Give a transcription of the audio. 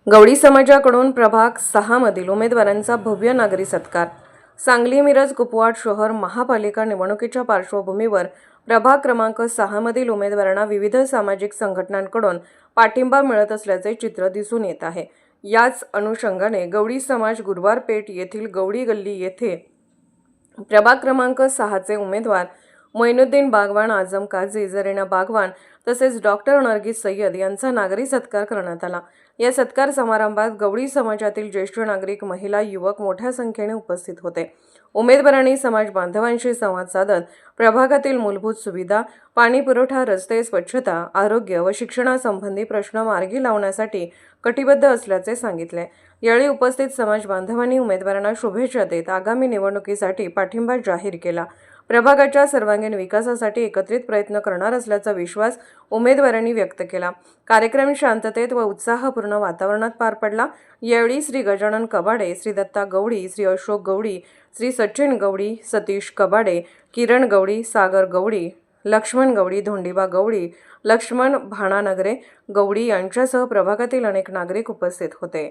गवळी समाजाकडून प्रभाग 6 मधील उमेदवारांचा भव्य नागरी सत्कार। सांगली मिरज कुपवाड शहर महापालिका निवडणुकीच्या पार्श्वभूमीवर प्रभाग क्रमांक 6 मधील उमेदवारांना विविध सामाजिक संघटनांकडून पाठिंबा मिळत असल्याचे चित्र दिसून येत आहे। याच अनुषंगाने गवळी समाज गुरुवार पेठ येथील गवळी गल्ली येथे प्रभाग क्रमांक 6 चे उमेदवार मोइनुद्दीन बागवान, आजम काझी, जरीना बागवान तसेच डॉक्टर नरगिस सय्यद यांचा नागरी सत्कार करण्यात आला। या सत्कार समारंभात गवळी समाजातील ज्येष्ठ नागरिक, महिला, युवक मोठ्या संख्येने उपस्थित होते। उमेदवारांनी समाज बांधवांशी संवाद साधत प्रभागातील मूलभूत सुविधा, पाणी पुरवठा, रस्ते, स्वच्छता, आरोग्य व शिक्षणासंबंधी प्रश्न मार्गी लावण्यासाठी कटिबद्ध असल्याचे सांगितले। यावेळी उपस्थित समाज बांधवांनी उमेदवारांना शुभेच्छा देत आगामी निवडणुकीसाठी पाठिंबा जाहीर केला। प्रभागाच्या सर्वांगीण विकासासाठी एकत्रित प्रयत्न करणार असल्याचा विश्वास उमेदवारांनी व्यक्त केला। कार्यक्रम शांततेत व उत्साहपूर्ण वातावरणात पार पडला। यावेळी श्री गजानन कबाडे, श्री दत्ता गवळी, श्री अशोक गवळी, श्री सचिन गवळी, सतीश कबाडे, किरण गवळी, सागर गवळी, लक्ष्मण गवळी, धोंडीबा गवळी, लक्ष्मण भाणानगरे गवळी यांच्यासह प्रभागातील अनेक नागरिक उपस्थित होते।